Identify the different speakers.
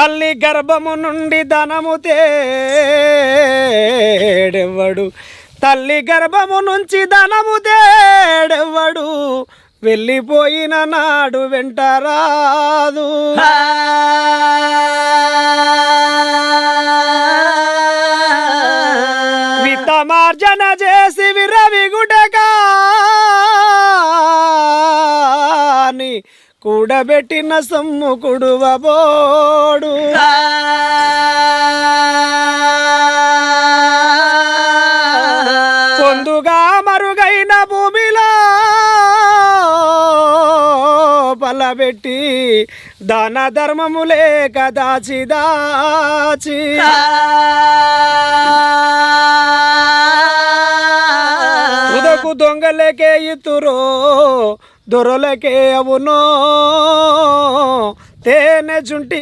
Speaker 1: తల్లి గర్భము నుండి ధనము తేడెవ్వడు తల్లి గర్భము నుంచి ధనము తేడెవ్వడు వెళ్ళిపోయిన నాడు వెంటరాదు విత్తమార్జన చేసి విరవిగుటకాని కూడబెట్టిన సొమ్ము కుడువబోడు పొందుగా మరుగైన భూమిలో పలబెట్టి దాన ధర్మము లేక దాచి దాచి ఉదకు దొంగలకే ఇతురో దొరలకే అవునో తేనె జుంటి